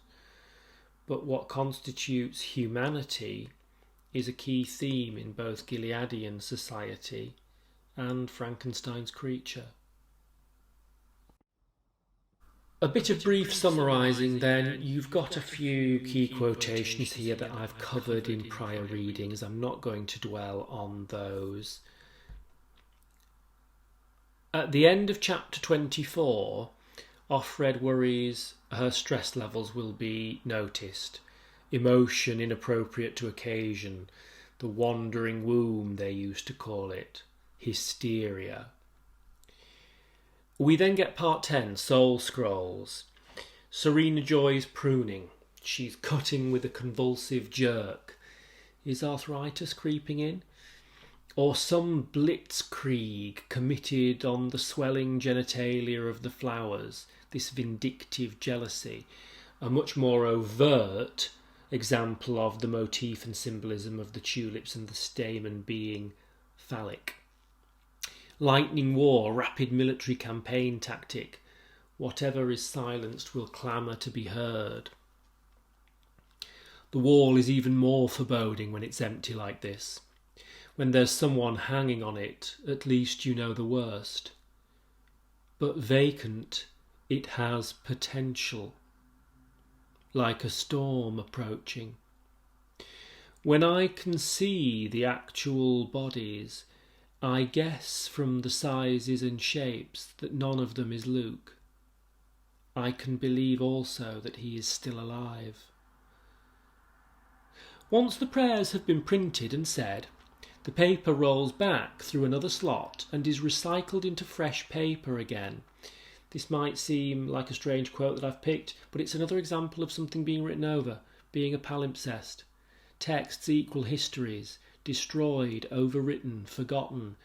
but what constitutes humanity is a key theme in both Gileadian society and Frankenstein's creature. A bit of brief summarising then. You've got a few key quotations here that I've covered in prior readings. I'm not going to dwell on those. At the end of chapter 24, Offred worries her stress levels will be noticed. Emotion inappropriate to occasion. The wandering womb, they used to call it. Hysteria. We then get part 10, Soul Scrolls. Serena Joy's pruning. She's cutting with a convulsive jerk. Is arthritis creeping in? Or some blitzkrieg committed on the swelling genitalia of the flowers, this vindictive jealousy, a much more overt example of the motif and symbolism of the tulips and the stamen being phallic. Lightning war, rapid military campaign tactic. Whatever is silenced will clamour to be heard. The wall is even more foreboding when it's empty like this. When there's someone hanging on it, at least you know the worst. But vacant, it has potential, like a storm approaching. When I can see the actual bodies, I guess from the sizes and shapes that none of them is Luke. I can believe also that he is still alive. Once the prayers have been printed and said, the paper rolls back through another slot and is recycled into fresh paper again. This might seem like a strange quote that I've picked, but it's another example of something being written over, being a palimpsest. Texts equal histories, destroyed, overwritten, forgotten.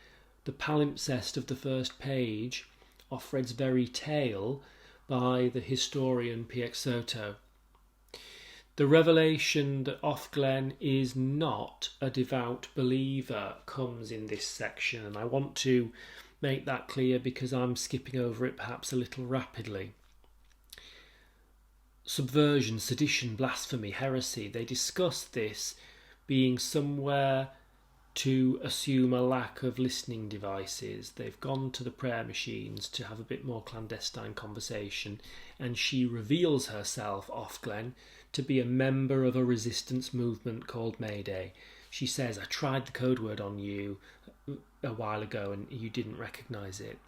The palimpsest of the first page, Offred's very tale, by the historian Piexoto. The revelation that Offglen is not a devout believer comes in this section, and I want to make that clear because I'm skipping over it perhaps a little rapidly. Subversion, sedition, blasphemy, heresy, they discuss this being somewhere to assume a lack of listening devices. They've gone to the prayer machines to have a bit more clandestine conversation, and she reveals herself, Ofglen, to be a member of a resistance movement called Mayday. She says, I tried the code word on you a while ago and you didn't recognise it.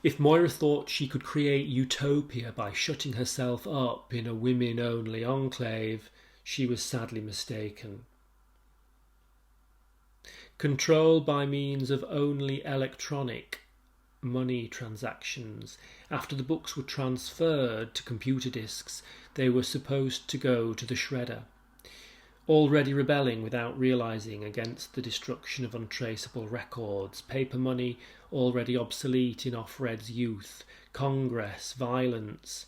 If Moira thought she could create utopia by shutting herself up in a women-only enclave, she was sadly mistaken. Control by means of only electronic money transactions. After the books were transferred to computer disks, they were supposed to go to the shredder. Already rebelling without realising against the destruction of untraceable records, paper money already obsolete in Offred's youth, Congress, violence,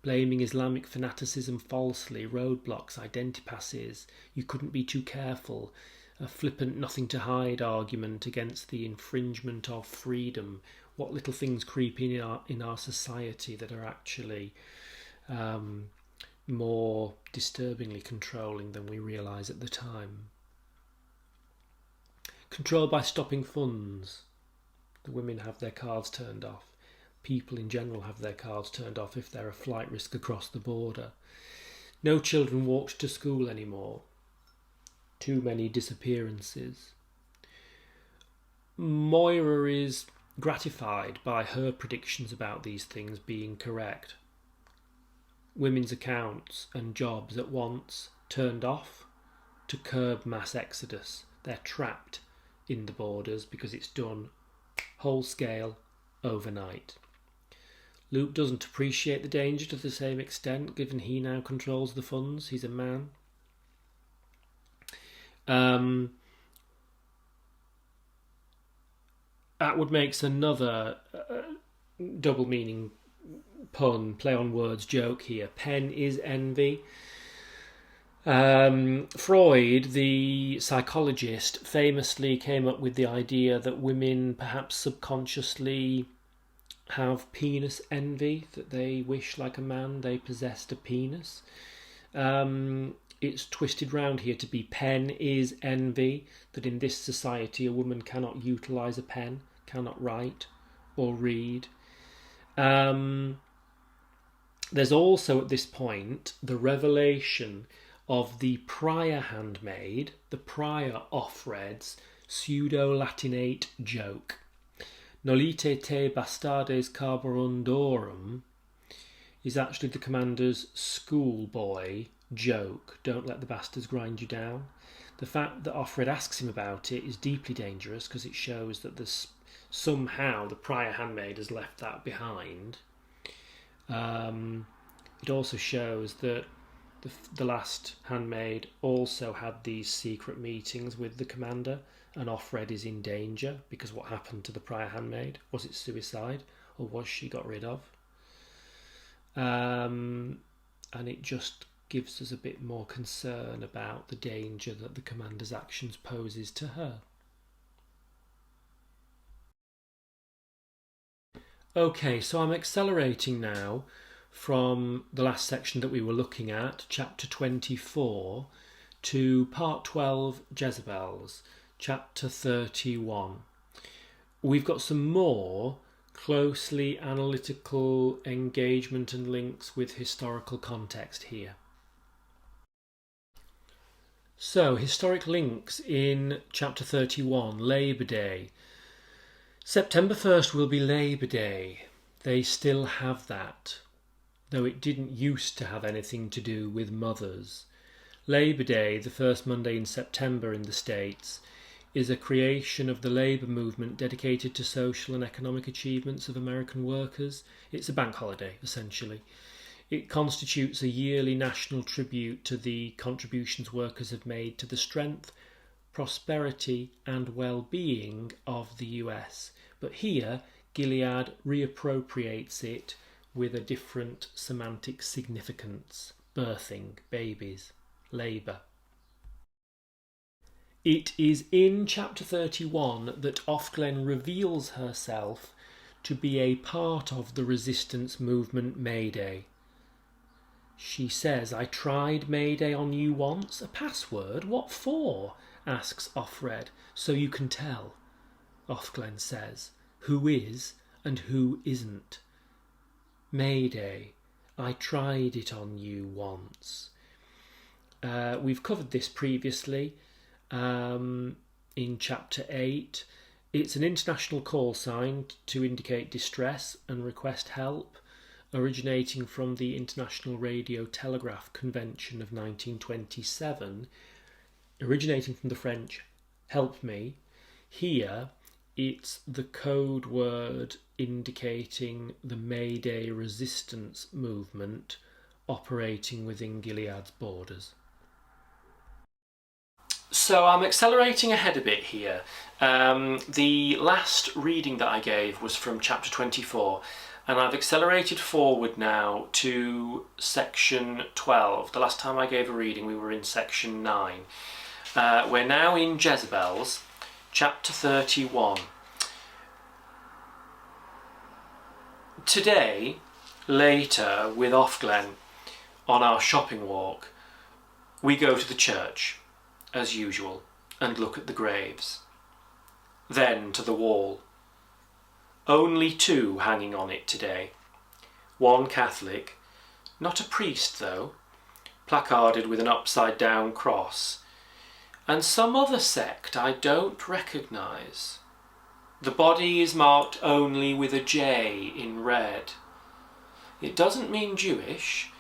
blaming Islamic fanaticism falsely, roadblocks, identity passes, you couldn't be too careful, a flippant nothing to hide argument against the infringement of freedom, what little things creep in our society that are actually more disturbingly controlling than we realise at the time. Control by stopping funds. The women have their cards turned off. People in general have their cards turned off if they're a flight risk across the border. No children walked to school anymore. Too many disappearances. Moira is gratified by her predictions about these things being correct. Women's accounts and jobs at once turned off to curb mass exodus. They're trapped in the borders because it's done whole scale overnight. Luke doesn't appreciate the danger to the same extent, given he now controls the funds. He's a man. Atwood makes another double meaning pun, play on words joke here. Pen is envy. Freud, the psychologist, famously came up with the idea that women perhaps subconsciously have penis envy, that they wish like a man they possessed a penis. It's twisted round here to be pen is envy, that in this society a woman cannot utilise a pen, cannot write or read. There's also at this point the revelation of the prior Handmaid, the prior Offred's pseudo-Latinate joke. Nolite te bastardes carborundorum is actually the commander's schoolboy joke. Don't let the bastards grind you down. The fact that Offred asks him about it is deeply dangerous because it shows that there's somehow the prior Handmaid has left that behind. It also shows that the last Handmaid also had these secret meetings with the commander, and Offred is in danger because what happened to the prior Handmaid? Was it suicide or was she got rid of? And it just gives us a bit more concern about the danger that the commander's actions poses to her. Okay, so I'm accelerating now from the last section that we were looking at, chapter 24, to part 12, Jezebels, chapter 31. We've got some more closely analytical engagement and links with historical context here. So, historic links in chapter 31, Labour Day. September 1st will be Labour Day. They still have that, though it didn't used to have anything to do with mothers. Labour Day, the first Monday in September in the States, is a creation of the labour movement dedicated to social and economic achievements of American workers. It's a bank holiday, essentially. It constitutes a yearly national tribute to the contributions workers have made to the strength, prosperity and well-being of the US. But here, Gilead reappropriates it with a different semantic significance. Birthing, babies, labour. It is in chapter 31 that Ofglen reveals herself to be a part of the resistance movement Mayday. She says, "I tried Mayday on you once. A password? What for?" asks Offred. "So you can tell," Offglen says, "who is and who isn't. Mayday, I tried it on you once." We've covered this previously in Chapter 8. It's an international call sign to indicate distress and request help, originating from the International Radio Telegraph Convention of 1927, originating from the French "help me." Here, it's the code word indicating the Mayday resistance movement operating within Gilead's borders. So I'm accelerating ahead a bit here. The last reading that I gave was from chapter 24, and I've accelerated forward now to section 12. The last time I gave a reading we were in section 9. We're now in Jezebel's, chapter 31. Today, later, with Offglen, on our shopping walk, we go to the church, as usual, and look at the graves. Then to the wall. Only 2 hanging on it today. One Catholic, not a priest though, placarded with an upside-down cross, and some other sect I don't recognise. The body is marked only with a J in red. It doesn't mean Jewish.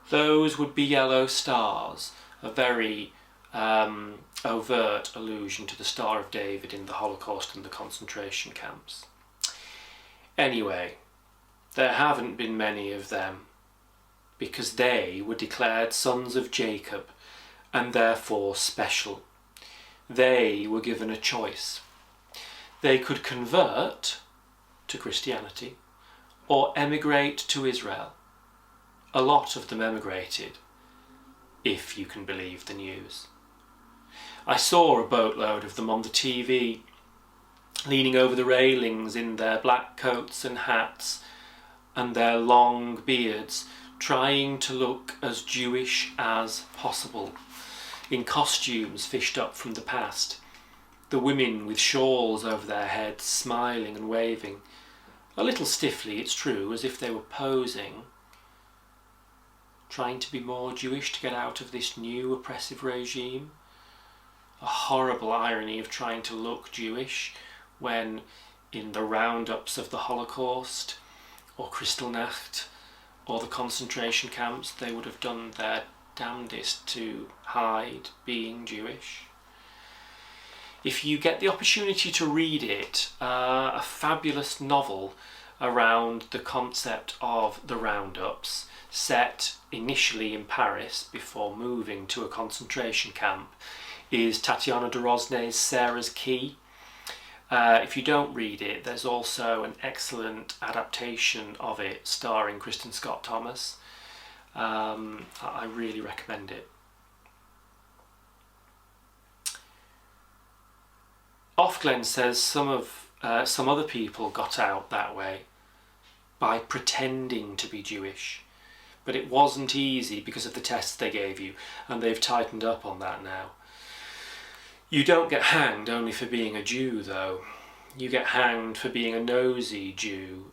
Those would be yellow stars, a very overt allusion to the Star of David in the Holocaust and the concentration camps. Anyway, there haven't been many of them, because they were declared sons of Jacob and therefore special. They were given a choice. They could convert to Christianity or emigrate to Israel. A lot of them emigrated, if you can believe the news. I saw a boatload of them on the TV, leaning over the railings in their black coats and hats and their long beards, trying to look as Jewish as possible, in costumes fished up from the past, the women with shawls over their heads, smiling and waving, a little stiffly, it's true, as if they were posing, trying to be more Jewish to get out of this new oppressive regime. A horrible irony of trying to look Jewish when in the roundups of the Holocaust or Kristallnacht or the concentration camps they would have done their damnedest to hide being Jewish. If you get the opportunity to read it, a fabulous novel around the concept of the roundups, set initially in Paris before moving to a concentration camp, is Tatiana de Rosnay's Sarah's Key. If you don't read it, there's also an excellent adaptation of it starring Kristen Scott Thomas. I really recommend it. Offglen says some other people got out that way by pretending to be Jewish, but it wasn't easy because of the tests they gave you, and they've tightened up on that now. You don't get hanged only for being a Jew, though. You get hanged for being a noisy Jew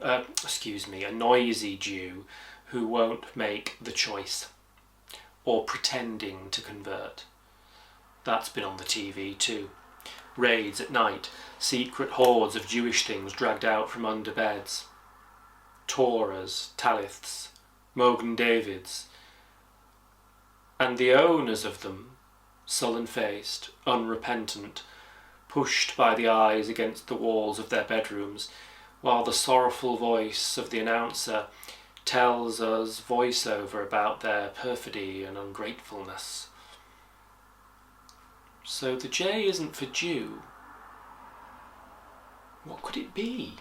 who won't make the choice, or pretending to convert. That's been on the TV too. Raids at night, secret hordes of Jewish things dragged out from under beds. Torahs, Taliths, Mogen Davids, and the owners of them, sullen-faced, unrepentant, pushed by the eyes against the walls of their bedrooms, while the sorrowful voice of the announcer tells us voiceover about their perfidy and ungratefulness. So the J isn't for Jew. What could it be?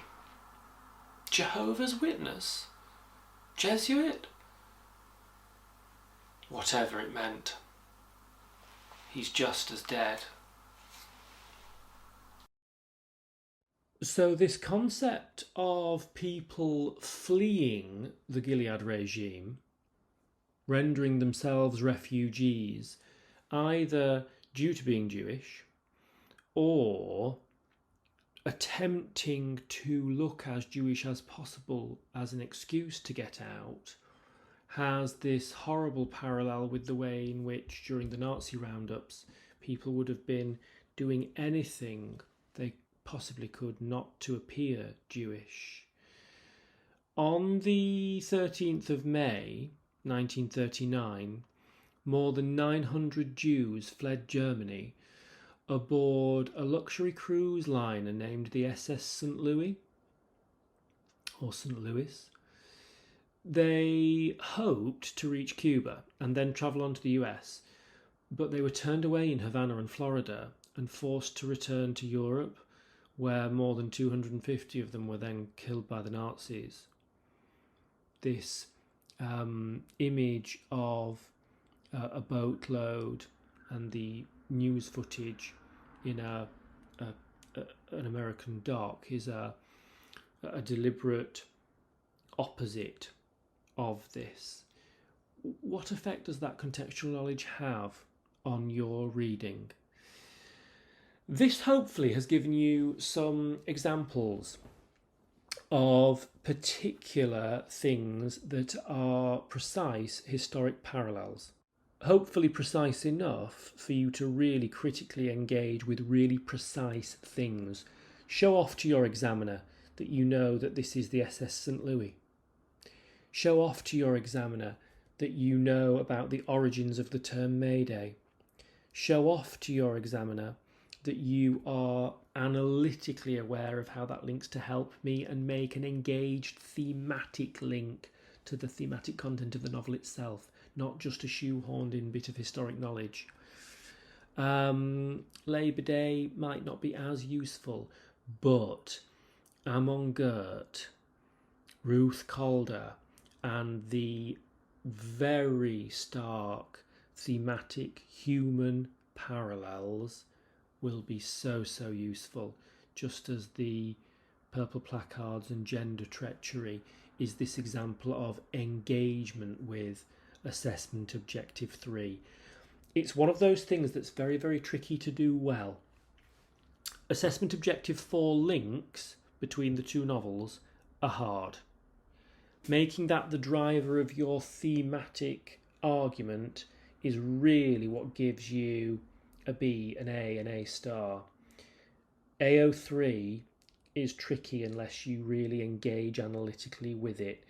Jehovah's Witness? Jesuit? Whatever it meant. He's just as dead. So this concept of people fleeing the Gilead regime rendering themselves refugees, either due to being Jewish or attempting to look as Jewish as possible as an excuse to get out, has this horrible parallel with the way in which, during the Nazi roundups, people would have been doing anything they possibly could not to appear Jewish. On the 13th of May 1939, more than 900 Jews fled Germany aboard a luxury cruise liner named the SS St. Louis, or St. Louis. They hoped to reach Cuba and then travel on to the US, but they were turned away in Havana and Florida and forced to return to Europe, where more than 250 of them were then killed by the Nazis. This image of a boatload and the news footage in an American dock is a deliberate opposite of this. What effect does that contextual knowledge have on your reading? This hopefully has given you some examples of particular things that are precise historic parallels. Hopefully precise enough for you to really critically engage with really precise things. Show off to your examiner that you know that this is the SS St. Louis. Show off to your examiner that you know about the origins of the term Mayday. Show off to your examiner that you are analytically aware of how that links to Help Me, and make an engaged thematic link to the thematic content of the novel itself, not just a shoehorned in bit of historic knowledge. Labour Day might not be as useful, but Amon Gert, Ruth Calder, and the very stark thematic human parallels will be so useful, just as the purple placards and gender treachery is this example of engagement with assessment objective 3. It's one of those things that's very tricky to do well. Assessment objective 4 links between the two novels are hard. Making that the driver of your thematic argument is really what gives you a B, an A star. AO3 is tricky unless you really engage analytically with it.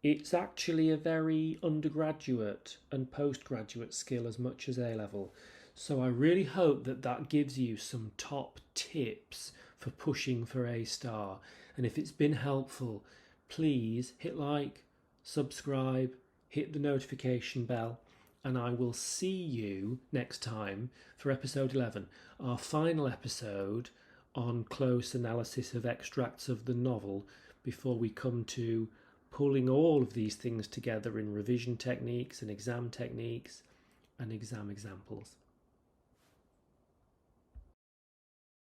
It's actually a very undergraduate and postgraduate skill as much as A-level. So I really hope that that gives you some top tips for pushing for A star. And if it's been helpful, please hit like, subscribe, hit the notification bell, and I will see you next time for episode 11, our final episode on close analysis of extracts of the novel, before we come to pulling all of these things together in revision techniques and exam techniques and exam examples.